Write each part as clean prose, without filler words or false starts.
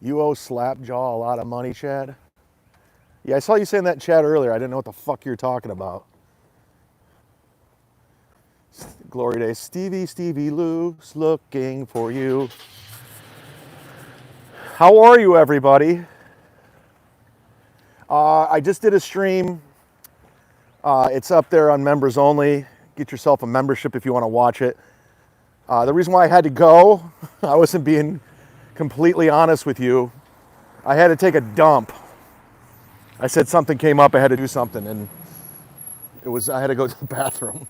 You owe Slapjaw a lot of money, Chad. Yeah, I saw you saying that in chat earlier. I didn't know what the fuck you're talking about. Glory days. Stevie Lou's looking for you. How are you, everybody? I just did a stream. It's up there on members only. Get yourself a membership if you want to watch it. The reason why I had to go, I wasn't being completely honest with you. I had to take a dump. I said something came up, I had to do something, and I had to go to the bathroom.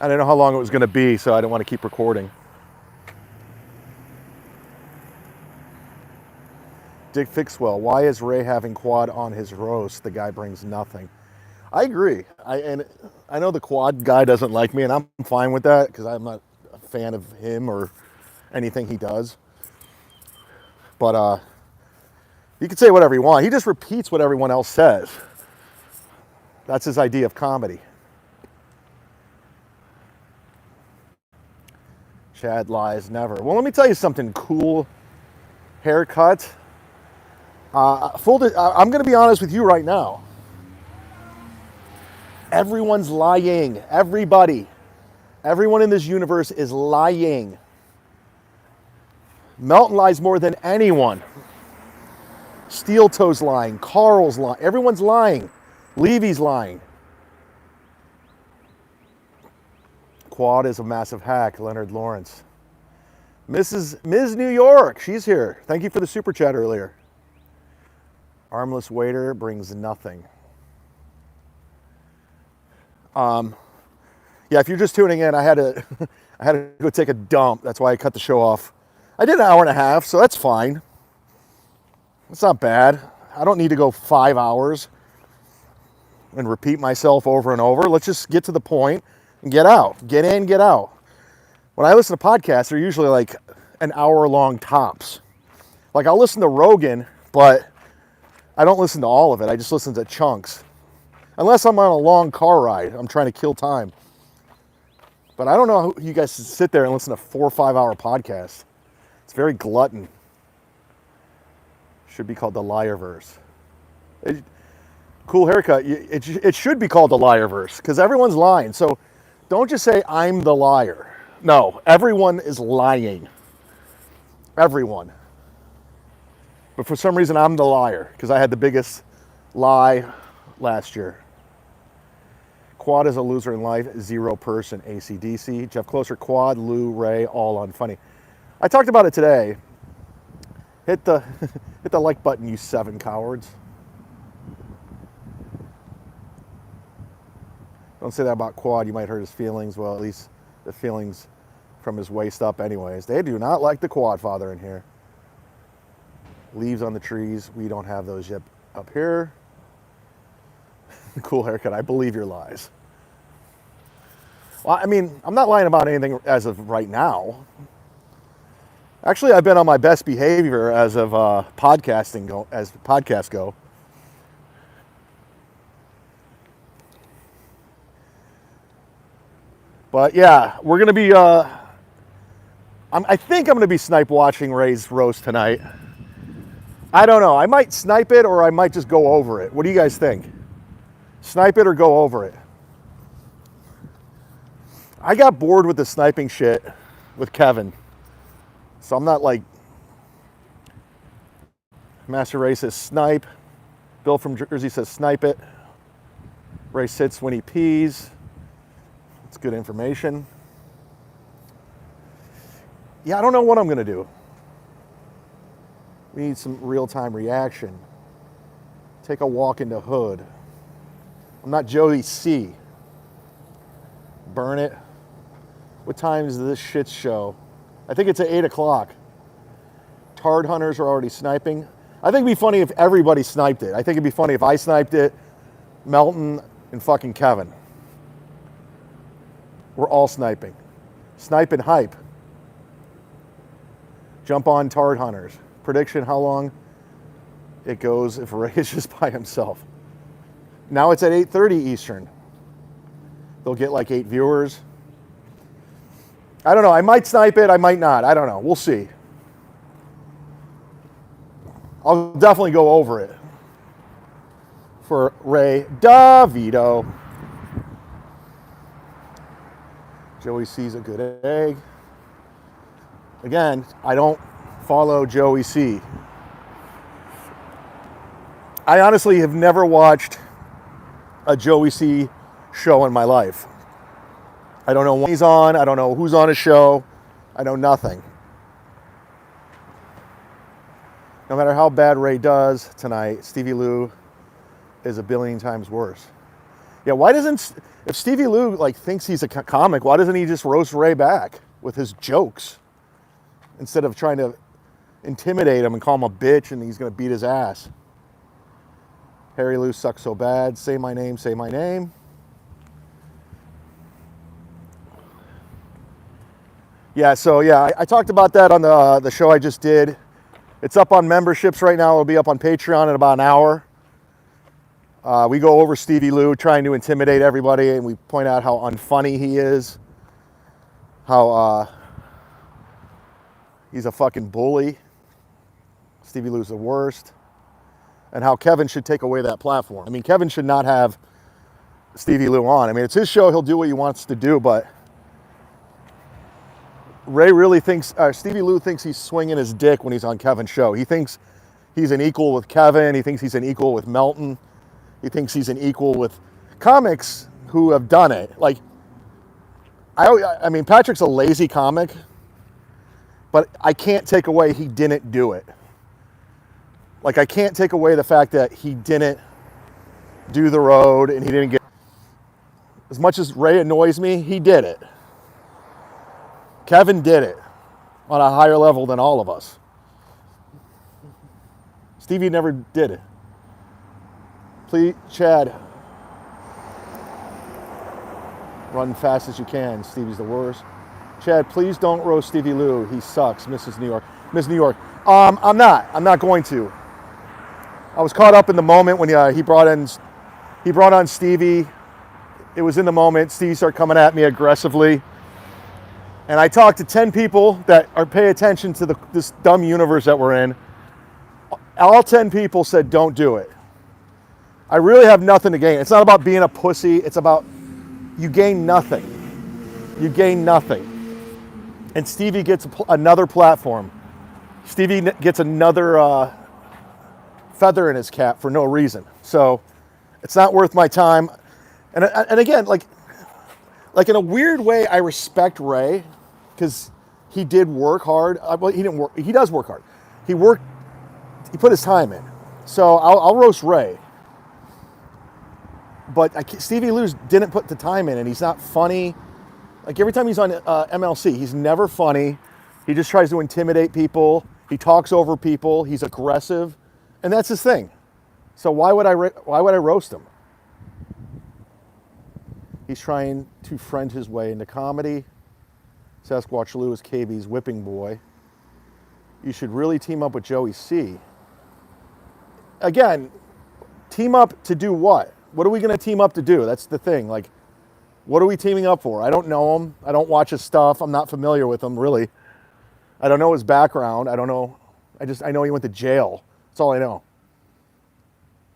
I didn't know how long it was going to be, so I didn't want to keep recording. Dick Fixwell, why is Ray having Quad on his roast? The guy brings nothing. I agree. I know the Quad guy doesn't like me, and I'm fine with that because I'm not a fan of him or anything he does. But you can say whatever you want. He just repeats what everyone else says. That's his idea of comedy. Chad lies never. Well, let me tell you something cool. Haircut. I'm going to be honest with you right now. Everyone's lying. Everybody. Everyone in this universe is lying. Melton lies more than anyone. Steel Toe's lying. Carl's lying. Everyone's lying. Levy's lying. Quad is a massive hack. Leonard Lawrence. Ms. New York. She's here. Thank you for the super chat earlier. Armless waiter brings nothing. Yeah, if you're just tuning in, I had to go take a dump. That's why I cut the show off. I did an hour and a half, so that's fine. It's not bad. I don't need to go 5 hours and repeat myself over and over. Let's just get to the point and get out. Get in, get out. When I listen to podcasts, they're usually like an hour long tops. Like I'll listen to Rogan, but I don't listen to all of it. I just listen to chunks. Unless I'm on a long car ride. I'm trying to kill time. But I don't know how you guys sit there and listen to 4 or 5 hour podcasts. It's very glutton. Should be called the Liarverse. Cool haircut. It should be called the Liarverse because everyone's lying. So don't just say I'm the liar. No, everyone is lying. Everyone. But for some reason I'm the liar because I had the biggest lie last year. Quad is a loser in life. 0 person. AC/DC. Jeff Closer. Quad, Lou, Ray, all unfunny. I talked about it today. Hit the like button, you 7 cowards. Don't say that about Quad. You might hurt his feelings. Well, at least the feelings from his waist up anyways. They do not like the Quad father in here. Leaves on the trees. We don't have those yet up here. Cool haircut. I believe your lies. Well, I mean, I'm not lying about anything as of right now. Actually, I've been on my best behavior as of as podcasts go. But yeah, we're gonna be. I think I'm gonna be snipe watching Ray's roast tonight. I don't know. I might snipe it or I might just go over it. What do you guys think? Snipe it or go over it? I got bored with the sniping shit with Kevin. So I'm not like, Master Ray says snipe. Bill from Jersey says snipe it. Ray sits when he pees. It's good information. Yeah, I don't know what I'm going to do. We need some real-time reaction. Take a walk into Hood. I'm not Joey C. Burn it. What time is this shit show? I think it's at 8 o'clock. Tard hunters are already sniping. I think it'd be funny if everybody sniped it. I think it'd be funny if I sniped it, Melton, and fucking Kevin. We're all sniping. Snipe and hype. Jump on Tard hunters. Prediction how long it goes if Ray is just by himself. Now it's at 8:30 Eastern. They'll get like 8 viewers. I don't know. I might snipe it. I might not. I don't know. We'll see. I'll definitely go over it for Ray DeVito. Joey C's a good egg. Again, I don't follow Joey C. I honestly have never watched a Joey C show in my life. I don't know when he's on. I don't know who's on his show. I know nothing. No matter how bad Ray does tonight, Stevie Lou is a billion times worse. Yeah, why doesn't, if Stevie Lou like thinks he's a comic, why doesn't he just roast Ray back with his jokes instead of trying to intimidate him and call him a bitch and he's going to beat his ass? Harry Lou sucks so bad. Say my name, say my name. Yeah, so yeah, I talked about that on the show I just did. It's up on memberships right now. It'll be up on Patreon in about an hour. We go over Stevie Lou trying to intimidate everybody, and we point out how unfunny he is, how he's a fucking bully. Stevie Lou's the worst, and how Kevin should take away that platform. I mean, Kevin should not have Stevie Lou on. I mean, it's his show. He'll do what he wants to do, but Ray really thinks, Stevie Lou thinks he's swinging his dick when he's on Kevin's show. He thinks he's an equal with Kevin. He thinks he's an equal with Melton. He thinks he's an equal with comics who have done it. Like, I mean, Patrick's a lazy comic, but I can't take away he didn't do it. Like, I can't take away the fact that he didn't do the road and he didn't get, as much as Ray annoys me, he did it. Kevin did it on a higher level than all of us. Stevie never did it. Please, Chad, run fast as you can. Stevie's the worst. Chad, please don't roast Stevie Lou. He sucks, Mrs. New York. Miss New York. I'm not going to. I was caught up in the moment when he brought on Stevie. It was in the moment. Stevie started coming at me aggressively. And I talked to 10 people that pay attention to this dumb universe that we're in. All 10 people said, don't do it. I really have nothing to gain. It's not about being a pussy. It's about you gain nothing. You gain nothing. And Stevie gets another platform. Stevie gets another feather in his cap for no reason. So it's not worth my time. And again, like in a weird way, I respect Ray because he did work hard. Well, he didn't work. He does work hard. He put his time in. So I'll roast Ray. But Stevie Lou didn't put the time in, and he's not funny. Like every time he's on MLC, he's never funny. He just tries to intimidate people. He talks over people. He's aggressive, and that's his thing. So why would I roast him? He's trying to friend his way into comedy. Sasquatch Lou is KB's whipping boy. You should really team up with Joey C. Again, team up to do what? What are we going to team up to do? That's the thing. Like, what are we teaming up for? I don't know him. I don't watch his stuff. I'm not familiar with him, really. I don't know his background. I don't know. I know he went to jail. That's all I know.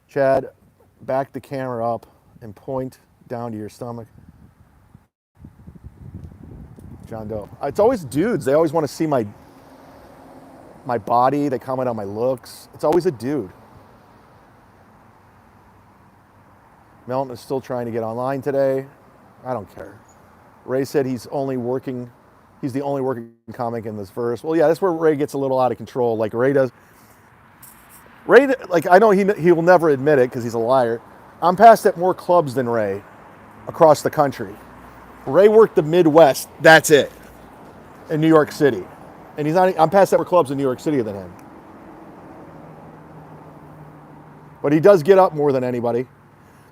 Chad, back the camera up and point down to your stomach. John Doe. It's always dudes. They always want to see my body. They comment on my looks. It's always a dude. Melton is still trying to get online today. I don't care. Ray said he's the only working comic in this verse. Well, yeah, that's where Ray gets a little out of control, like Ray does. Ray, like, I know he will never admit it because he's a liar. I'm passed at more clubs than Ray across the country. Ray worked the Midwest, that's it, in New York City. And I'm passed at more clubs in New York City than him. But he does get up more than anybody.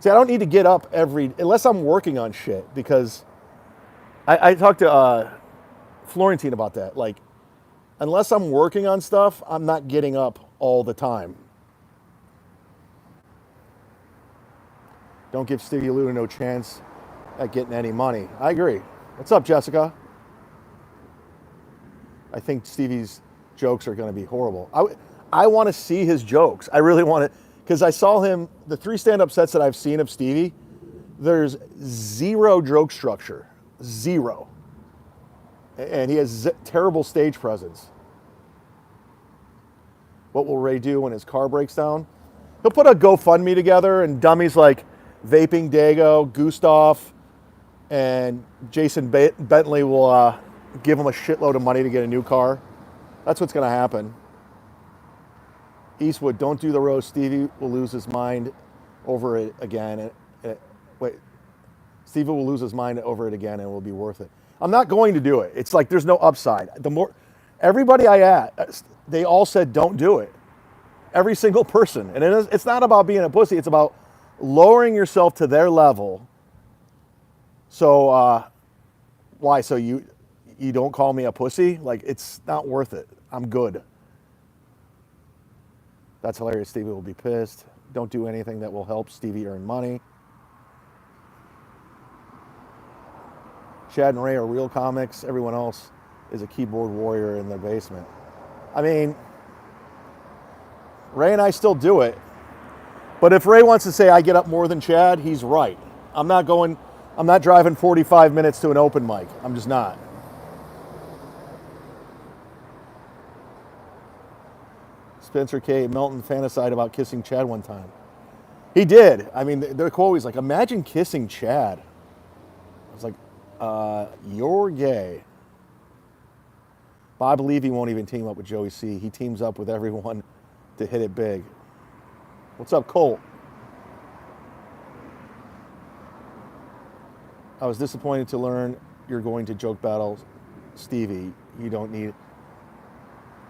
See, I don't need to get up unless I'm working on shit, because I talked to Florentine about that. Like, unless I'm working on stuff, I'm not getting up all the time. Don't give Stevie Lou no chance at getting any money. I agree. What's up, Jessica? I think Stevie's jokes are going to be horrible. I want to see his jokes. I really want to, because I saw him, the 3 stand-up sets that I've seen of Stevie, there's zero joke structure. Zero. And he has terrible stage presence. What will Ray do when his car breaks down? He'll put a GoFundMe together, and dummies like Vaping Dago, Gustav, and Jason Bentley will give him a shitload of money to get a new car. That's what's going to happen. Eastwood, don't do the roast. Stevie will lose his mind over it again. Stevie will lose his mind over it again, and it will be worth it. I'm not going to do it. It's like there's no upside. Everybody I asked, they all said don't do it. Every single person. And it's not about being a pussy. It's about lowering yourself to their level. So why? So you don't call me a pussy? Like, it's not worth it. I'm good. That's hilarious. Stevie will be pissed. Don't do anything that will help Stevie earn money. Chad and Ray are real comics. Everyone else is a keyboard warrior in their basement. I mean, Ray and I still do it. But if Ray wants to say I get up more than Chad, he's right. I'm not driving 45 minutes to an open mic. I'm just not. Spencer K. Melton fantasized about kissing Chad one time. He did. I mean, their quote was like, imagine kissing Chad. I was like, you're gay. Bob Levy won't even team up with Joey C. He teams up with everyone to hit it big. What's up, Colt? I was disappointed to learn you're going to joke battle Stevie. You don't need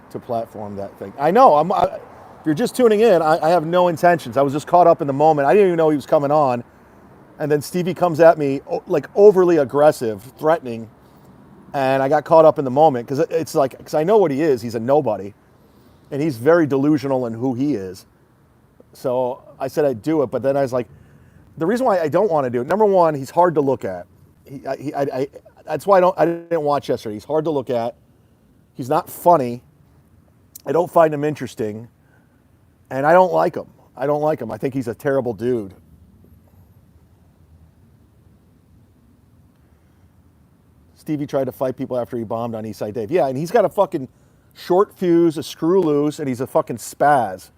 to platform that thing. I know. If you're just tuning in, I have no intentions. I was just caught up in the moment. I didn't even know he was coming on. And then Stevie comes at me like overly aggressive, threatening. And I got caught up in the moment because I know what he is. He's a nobody. And he's very delusional in who he is. So I said I'd do it. But then I was like, the reason why I don't want to do it, number one, he's hard to look at. That's why I didn't watch yesterday. He's hard to look at. He's not funny. I don't find him interesting. And I don't like him. I think he's a terrible dude. Stevie tried to fight people after he bombed on Eastside Dave. Yeah, and he's got a fucking short fuse, a screw loose, and he's a fucking spaz.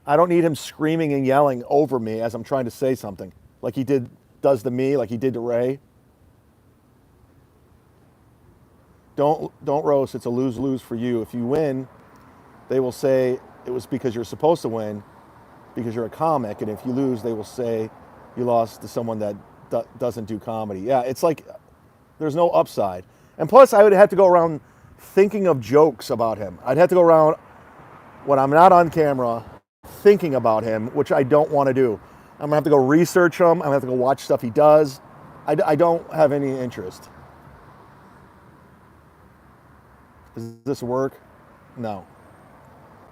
I don't need him screaming and yelling over me as I'm trying to say something, like he does to me, like he did to Ray. Don't roast. It's a lose-lose for you. If you win, they will say it was because you're supposed to win, because you're a comic, and if you lose, they will say you lost to someone that doesn't do comedy. Yeah, it's like there's no upside. And plus, I would have to go around thinking of jokes about him. I'd have to go around when I'm not on camera thinking about him, which I don't want to do. I'm going to have to go research him. I'm going to have to go watch stuff he does. I don't have any interest. Does this work? No.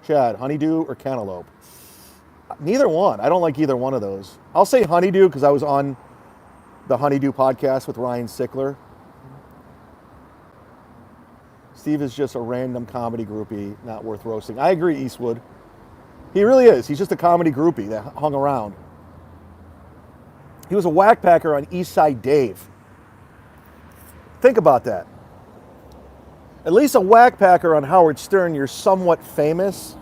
Chad, honeydew or cantaloupe? Neither one. I don't like either one of those. I'll say honeydew because I was on the Honeydew podcast with Ryan Sickler. Steve is just a random comedy groupie, not worth roasting. I agree, Eastwood. He really is. He's just a comedy groupie that hung around. He was a whack packer on Eastside Dave. Think about that. At least a whack packer on Howard Stern, you're somewhat famous,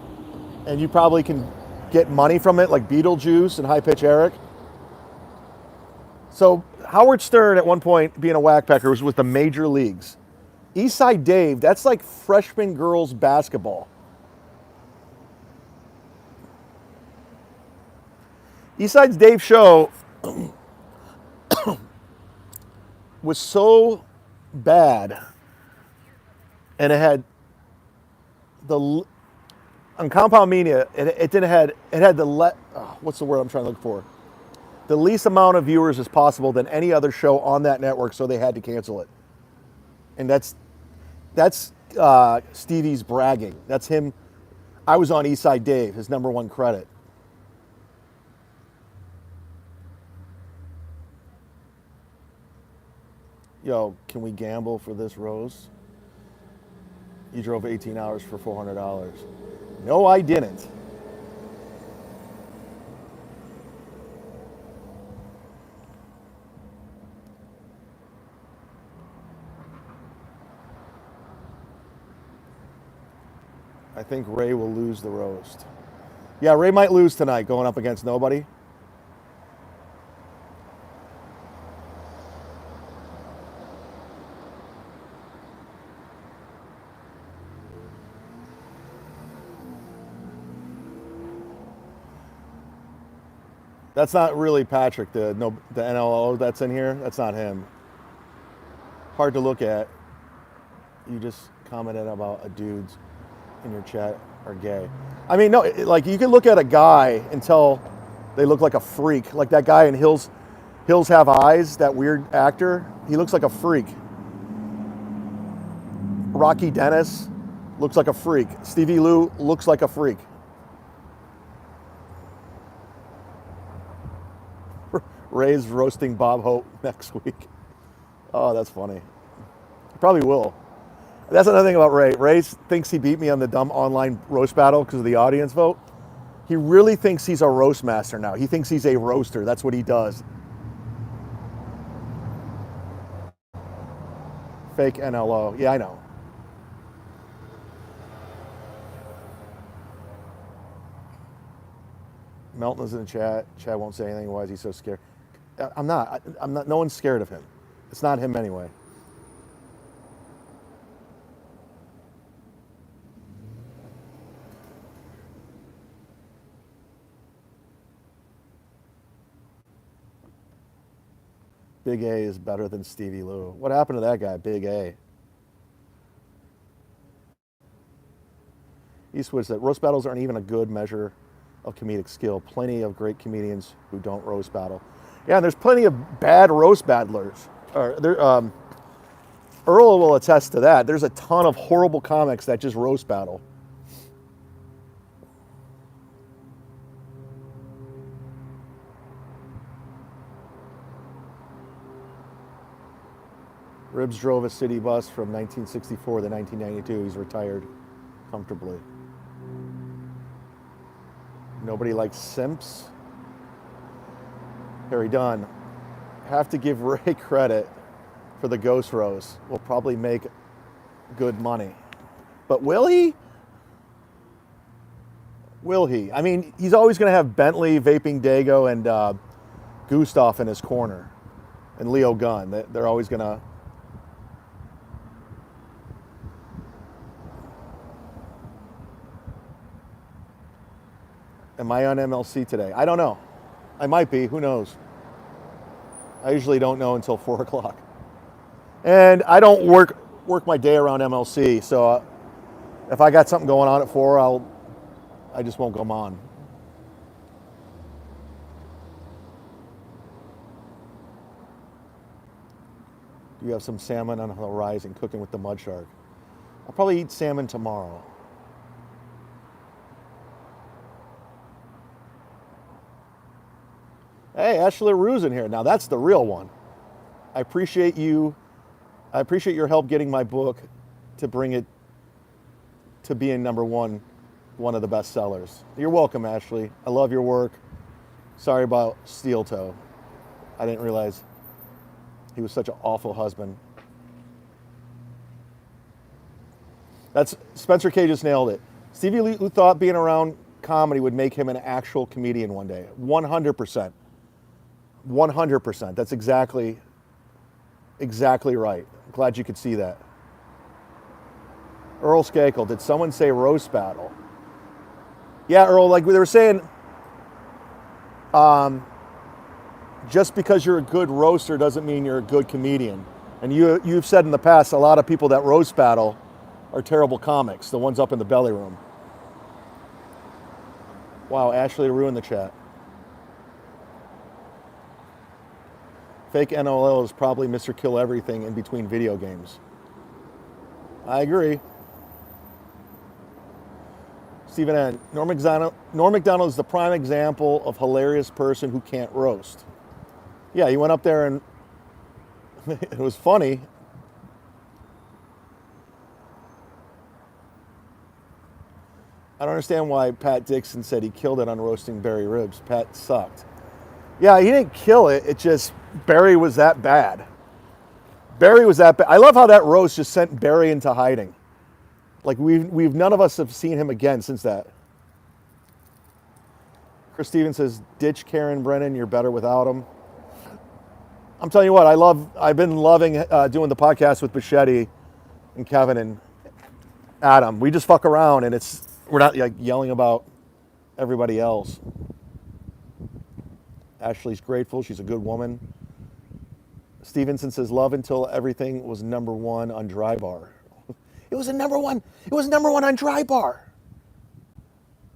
and you probably can get money from it, like Beetlejuice and High Pitch Eric. So Howard Stern, at one point, being a whack packer, was with the major leagues. Eastside Dave, that's like freshman girls basketball. Eastside Dave's show was so bad, and it had on Compound Media, it had what's the word I'm trying to look for? The least amount of viewers as possible than any other show on that network, so they had to cancel it. And that's Stevie's bragging. That's him. I was on Eastside Dave, his number one credit. Yo, can we gamble for this rose? You drove 18 hours for $400. No, I didn't. I think Ray will lose the roast. Yeah, Ray might lose tonight going up against nobody. That's not really Patrick, the NLO that's in here. That's not him. Hard to look at. You just commented about a dude's in your chat are gay. I mean, no, like you can look at a guy and tell they look like a freak. Like that guy in Hills Have Eyes, that weird actor. He looks like a freak. Rocky Dennis looks like a freak. Stevie Lou looks like a freak. Ray's roasting Bob Hope next week. Oh, that's funny. Probably will. That's another thing about Ray. Ray thinks he beat me on the dumb online roast battle because of the audience vote. He really thinks he's a roast master now. He thinks he's a roaster. That's what he does. Fake NLO. Yeah, I know. Melton is in the chat. Chad won't say anything. Why is he so scared? I'm not. No one's scared of him. It's not him anyway. Big A is better than Stevie Lou. What happened to that guy, Big A? Eastwood said, roast battles aren't even a good measure of comedic skill. Plenty of great comedians who don't roast battle. Yeah, and there's plenty of bad roast battlers. Earl will attest to that. There's a ton of horrible comics that just roast battle. Ribs drove a city bus from 1964 to 1992. He's retired comfortably. Nobody likes simps. Harry Dunn. Have to give Ray credit for the ghost roast. Will probably make good money. But will he? Will he? I mean, he's always going to have Bentley, Vaping Dago, and Gustav in his corner. And Leo Gunn. They're always going to... Am I on MLC today? I don't know. I might be. Who knows? I usually don't know until 4 o'clock. And I don't work my day around MLC. So if I got something going on at 4, I just won't come on. Do you have some salmon on the horizon cooking with the mud shark? I'll probably eat salmon tomorrow. Hey, Ashley Rue's in here. Now that's the real one. I appreciate you. I appreciate your help getting my book to bring it to being number one of the best sellers. You're welcome, Ashley. I love your work. Sorry about Steel Toe. I didn't realize he was such an awful husband. That's Spencer K just nailed it. Stevie Lou thought being around comedy would make him an actual comedian one day. 100%. 100%. That's exactly right. Glad you could see that. Earl Skakel, did someone say roast battle? Yeah, Earl, like they were saying, just because you're a good roaster doesn't mean you're a good comedian. And you've said in the past, a lot of people that roast battle are terrible comics, the ones up in the belly room. Wow, Ashley ruined the chat. Fake NOL is probably Mr. Kill Everything in between video games. I agree. Stephen N. Norm Macdonald is the prime example of hilarious person who can't roast. Yeah, he went up there and it was funny. I don't understand why Pat Dixon said he killed it on roasting Barry ribs. Pat sucked. Yeah, he didn't kill it. It just, Barry was that bad. Barry was that bad. I love how that roast just sent Barry into hiding. Like we've none of us have seen him again since that. Chris Stevens says, ditch Karen Brennan, you're better without him. I'm telling you what, I've been loving doing the podcast with Bichetti and Kevin and Adam. We just fuck around and we're not like yelling about everybody else. Ashley's grateful, she's a good woman. Stevenson says, love until everything was number one on Dry Bar. It was number one on Dry Bar.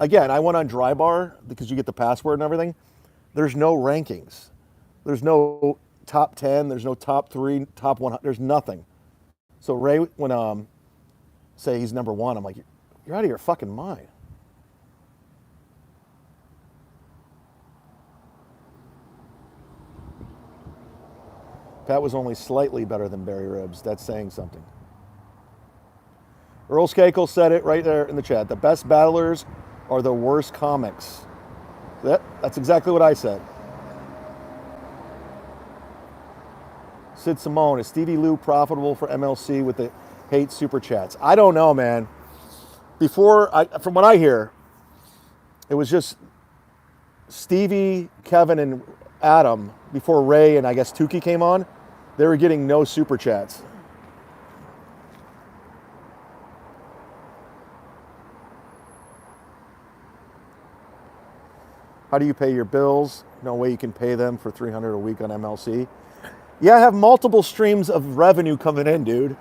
Again, I went on Dry Bar because you get the password and everything. There's no rankings. There's no top 10. There's no top 3, top 100. There's nothing. So Ray, when say he's number one, I'm like, you're out of your fucking mind. Pat was only slightly better than Barry Ribs. That's saying something. Earl Skakel said it right there in the chat. The best battlers are the worst comics. That's exactly what I said. Sid Simone, is Stevie Lou profitable for MLC with the hate super chats? I don't know, man. From what I hear, it was just Stevie, Kevin, and Adam before Ray and I guess Tukey came on. They were getting no super chats. How do you pay your bills? No way you can pay them for $300 a week on MLC. Yeah, I have multiple streams of revenue coming in, dude.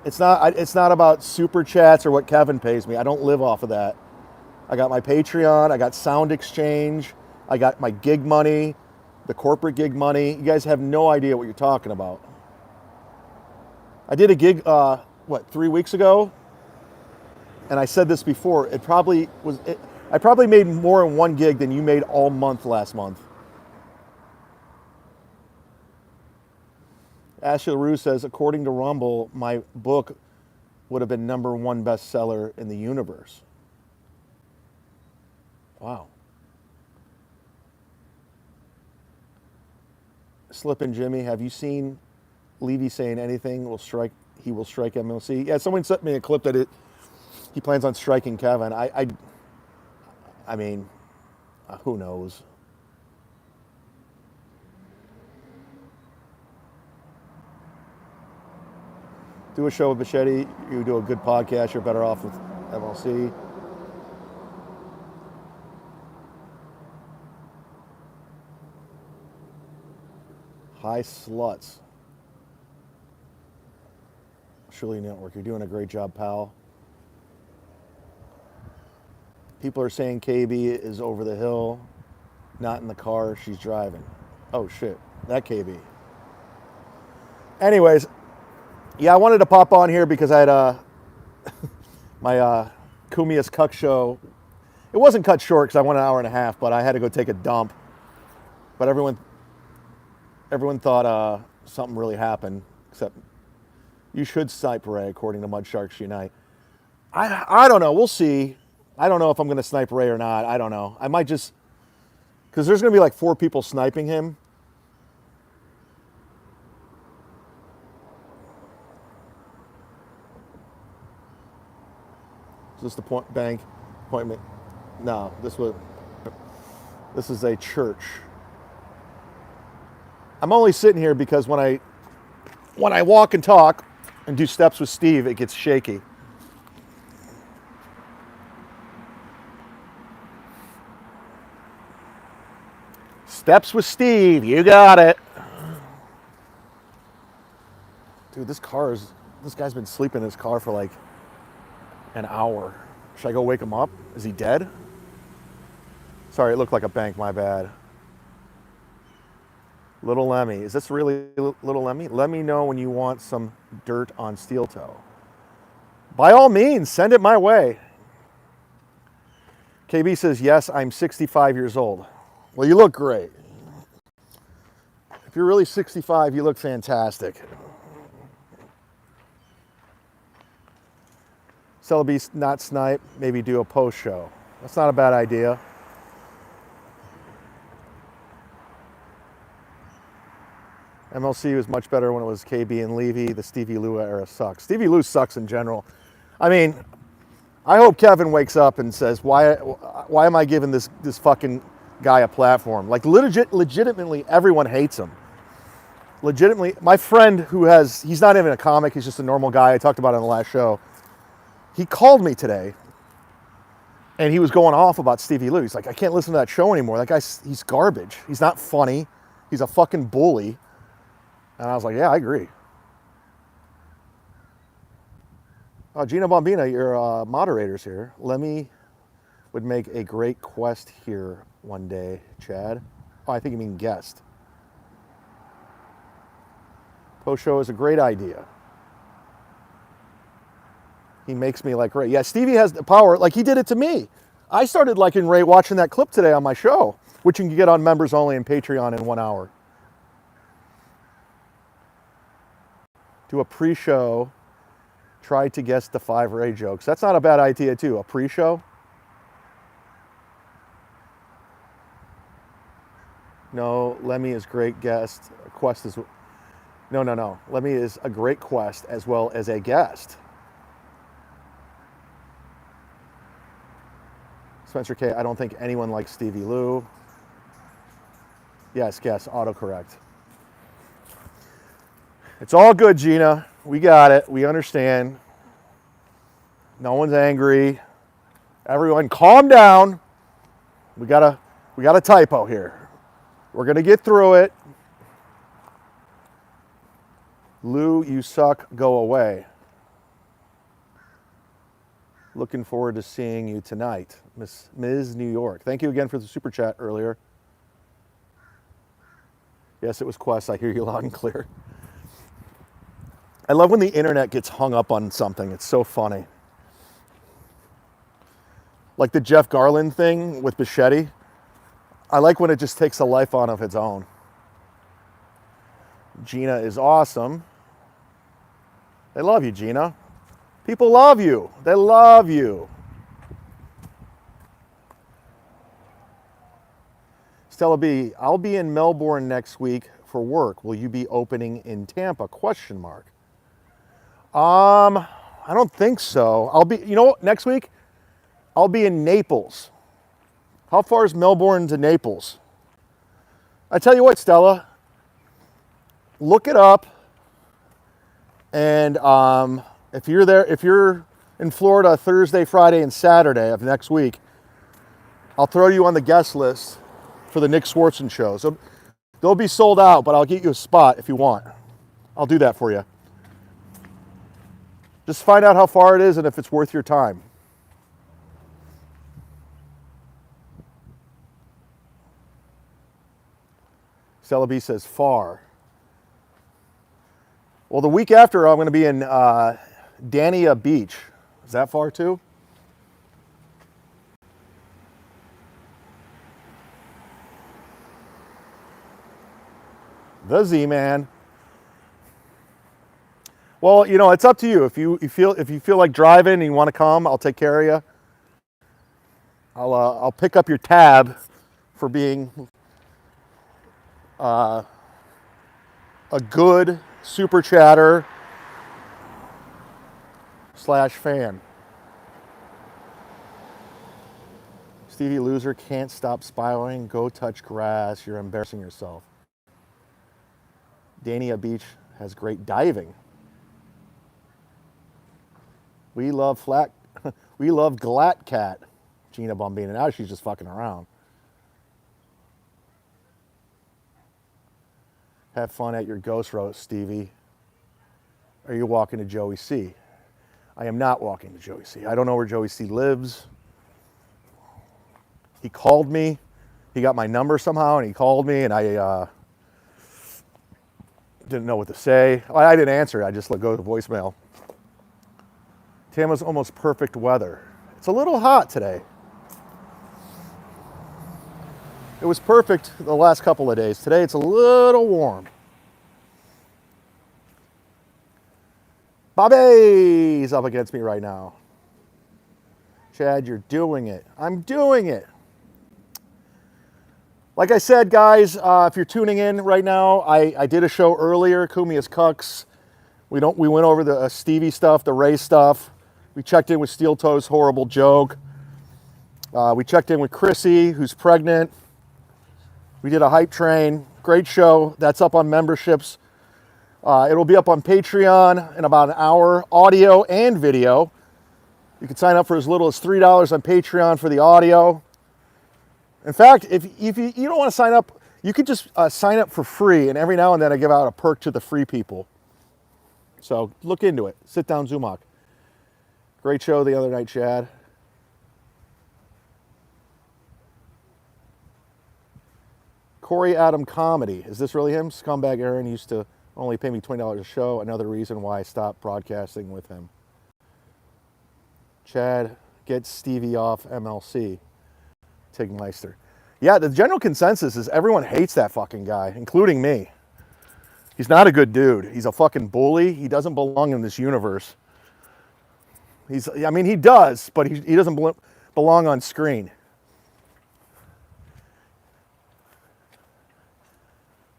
It's not about super chats or what Kevin pays me. I don't live off of that. I got my Patreon, I got Sound Exchange, I got my gig money, the corporate gig money. You guys have no idea what you're talking about. I did a gig, 3 weeks ago? And I said this before, I probably made more in one gig than you made all month last month. Ashley LaRue says, according to Rumble, my book would have been #1 bestseller in the universe. Wow. Slippin' Jimmy, have you seen Levy saying anything he will strike MLC? Yeah, someone sent me a clip that he plans on striking Kevin. I mean, who knows? Do a show with Bichetti. You do a good podcast. You're better off with MLC. High sluts. Shirley Network. You're doing a great job, pal. People are saying KB is over the hill, not in the car she's driving. Oh shit, that KB. Anyways, yeah, I wanted to pop on here because I had my Cumia's Cuck show. It wasn't cut short because I went an hour and a half, but I had to go take a dump. But everyone thought something really happened, except you should snipe Ray, according to Mud Sharks Unite. I don't know. We'll see. I don't know if I'm going to snipe Ray or not. I don't know. I might just, because there's going to be like 4 people sniping him. Is this the bank appointment? No, this is a church. I'm only sitting here because when I walk and talk and do steps with Steve, it gets shaky. Steps with Steve, you got it. Dude, this guy's been sleeping in his car for like an hour. Should I go wake him up? Is he dead? Sorry, it looked like a bank, my bad. Little Lemmy, is this really Little Lemmy? Let me know when you want some dirt on Steel Toe. By all means, send it my way. KB says, yes, I'm 65 years old. Well, you look great. If you're really 65, you look fantastic. Celebi not snipe, maybe do a post show. That's not a bad idea. MLC was much better when it was KB and Levy. The Stevie Lou era sucks. Stevie Lou sucks in general. I mean, I hope Kevin wakes up and says, why am I giving this fucking guy a platform? Like legitimately, everyone hates him. Legitimately, my friend he's not even a comic, he's just a normal guy. I talked about it on the last show. He called me today and he was going off about Stevie Lou. He's like, I can't listen to that show anymore. That guy, he's garbage. He's not funny. He's a fucking bully. And I was like, yeah, I agree. Oh, Gina Bombina, your moderator's here. Lemmy would make a great quest here one day, Chad. Oh, I think you mean guest. Post show is a great idea. He makes me like Ray. Yeah, Stevie has the power. Like, he did it to me. I started liking Ray watching that clip today on my show, which you can get on members only and Patreon in 1 hour. Do a pre-show. Try to guess the 5 Ray jokes. That's not a bad idea, too. A pre-show. No, Lemmy is great guest. Quest is... No. Lemmy is a great quest as well as a guest. Spencer K, I don't think anyone likes Stevie Lou. Yes, autocorrect. It's all good, Gina. We got it. We understand. No one's angry. Everyone calm down. We got a typo here. We're gonna get through it. Lou, you suck, go away. Looking forward to seeing you tonight, Ms. New York. Thank you again for the super chat earlier. Yes, it was Quest. I hear you loud and clear. I love when the internet gets hung up on something. It's so funny. Like the Jeff Garland thing with Bichetti. I like when it just takes a life on of its own. Gina is awesome. They love you, Gina. People love you. They love you. Stella B, I'll be in Melbourne next week for work. Will you be opening in Tampa? ? I don't think so. I'll be, you know what, next week, I'll be in Naples. How far is Melbourne to Naples? I tell you what, Stella, look it up. And if you're in Florida Thursday, Friday, and Saturday of next week, I'll throw you on the guest list for the Nick Swartzen show. So they'll be sold out, but I'll get you a spot if you want. I'll do that for you. Just find out how far it is and if it's worth your time. Stella B says far. Well, the week after, I'm going to be in Dania Beach. Is that far too? The Z-Man. Well, you know, it's up to you. If you feel like driving and you want to come, I'll take care of you. I'll pick up your tab for being a good super chatter / fan. Stevie Loser can't stop spiraling. Go touch grass. You're embarrassing yourself. Dania Beach has great diving. We love Glat Cat, Gina Bombina. Now she's just fucking around. Have fun at your ghost roast, Stevie. Are you walking to Joey C? I am not walking to Joey C. I don't know where Joey C lives. He called me. He got my number somehow, and he called me, and I didn't know what to say. I didn't answer. I just let go to voicemail. Tama's almost perfect weather. It's a little hot today. It was perfect the last couple of days. Today it's a little warm. Bobby's up against me right now. Chad, you're doing it. I'm doing it. Like I said, guys, if you're tuning in right now, I did a show earlier, Cumia's Cucks. We went over the Stevie stuff, the Ray stuff. We checked in with Steel Toe's horrible joke. We checked in with Chrissy, who's pregnant. We did a hype train. Great show. That's up on memberships. It'll be up on Patreon in about an hour, audio and video. You can sign up for as little as $3 on Patreon for the audio. In fact, if you don't want to sign up, you could just sign up for free, and every now and then I give out a perk to the free people. So look into it. Sit down, Zumock. Great show the other night, Chad. Corey Adam Comedy. Is this really him? Scumbag Aaron used to only pay me $20 a show. Another reason why I stopped broadcasting with him. Chad, get Stevie off MLC. Tigmeister. Yeah, the general consensus is everyone hates that fucking guy, including me. He's not a good dude. He's a fucking bully. He doesn't belong in this universe. He does, but he doesn't belong on screen.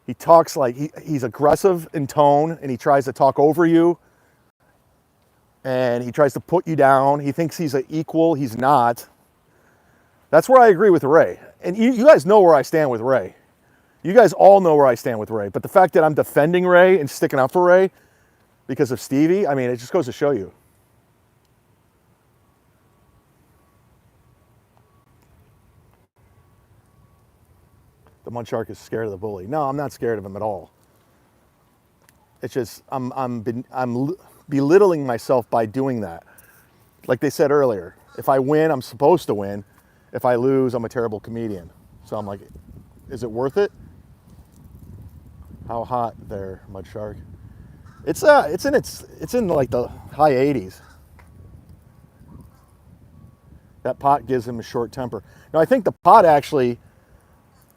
He talks like he's aggressive in tone, and he tries to talk over you, and he tries to put you down. He thinks he's an equal. He's not. That's where I agree with Ray. And you guys know where I stand with Ray. You guys all know where I stand with Ray. But the fact that I'm defending Ray and sticking up for Ray because of Stevie, I mean, it just goes to show you. The mud shark is scared of the bully. No, I'm not scared of him at all. It's just I'm belittling myself by doing that. Like they said earlier, if I win, I'm supposed to win. If I lose, I'm a terrible comedian. So I'm like, is it worth it? How hot there, mud shark? It's in like the high 80s. That pot gives him a short temper. Now I think the pot actually,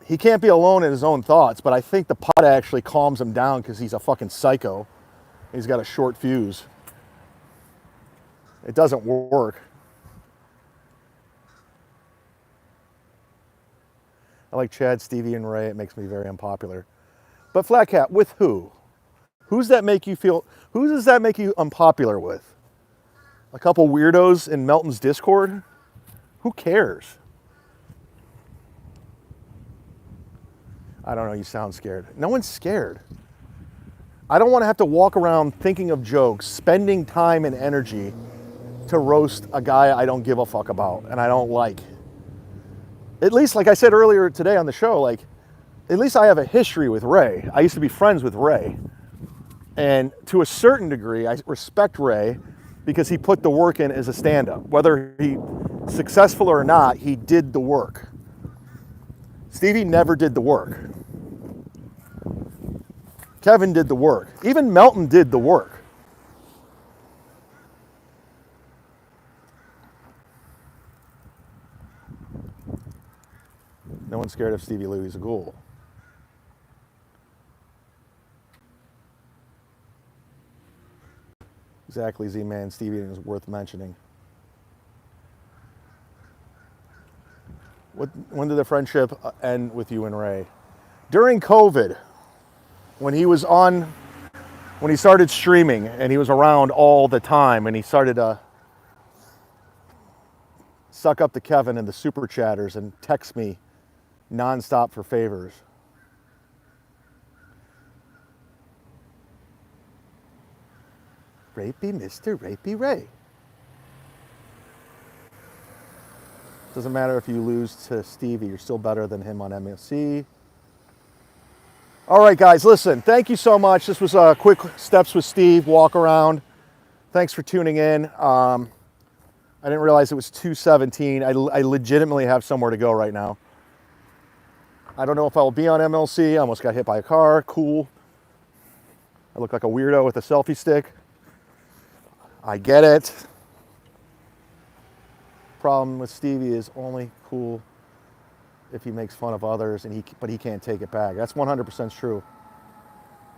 he can't be alone in his own thoughts, but I think the pot actually calms him down because he's a fucking psycho. He's got a short fuse. It doesn't work. I like Chad, Stevie, and Ray. It makes me very unpopular. But Flat Cat, with who? Who does that make you unpopular with? A couple weirdos in Melton's Discord? Who cares? I don't know, you sound scared. No one's scared. I don't want to have to walk around thinking of jokes, spending time and energy to roast a guy I don't give a fuck about and I don't like. At least, like I said earlier today on the show, like, at least I have a history with Ray. I used to be friends with Ray. And to a certain degree, I respect Ray because he put the work in as a stand-up. Whether he successful or not, he did the work. Stevie never did the work. Kevin did the work. Even Melton did the work. No one's scared of Stevie Lou. He's a ghoul. Exactly, Z-Man. Stevie is worth mentioning. When did the friendship end with you and Ray? During COVID, when he started streaming and he was around all the time and he started to suck up to Kevin and the super chatters and text me nonstop for favors. Rapey Mr. Rapey Ray. Doesn't matter if you lose to Stevie, you're still better than him on MLC. All right, guys, listen, thank you so much. This was a quick Steps with Steve walk around. Thanks for tuning in. I didn't realize it was 2:17. I legitimately have somewhere to go right now. I don't know if I'll be on MLC. I almost got hit by a car. Cool. I look like a weirdo with a selfie stick. I get it. Problem with Stevie is only cool if he makes fun of others, but he can't take it back. That's 100% true.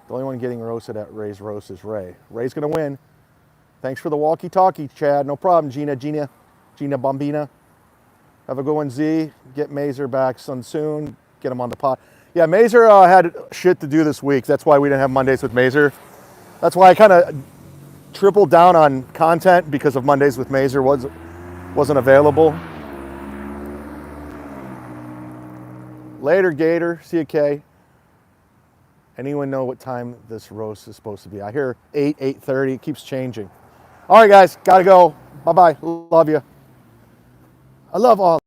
The only one getting roasted at Ray's roast is Ray. Ray's going to win. Thanks for the walkie-talkie, Chad. No problem, Gina. Gina Bombina. Have a good one, Z. Get Mazer back soon. Get him on the pod. Yeah, Mazer had shit to do this week. That's why we didn't have Mondays with Mazer. That's why I kind of tripled down on content because of Mondays with Mazer wasn't available. Later, Gator. See you, Kay. Anyone know what time this roast is supposed to be? I hear 8, 8:30. It keeps changing. All right, guys. Got to go. Bye-bye. Love you. I love all.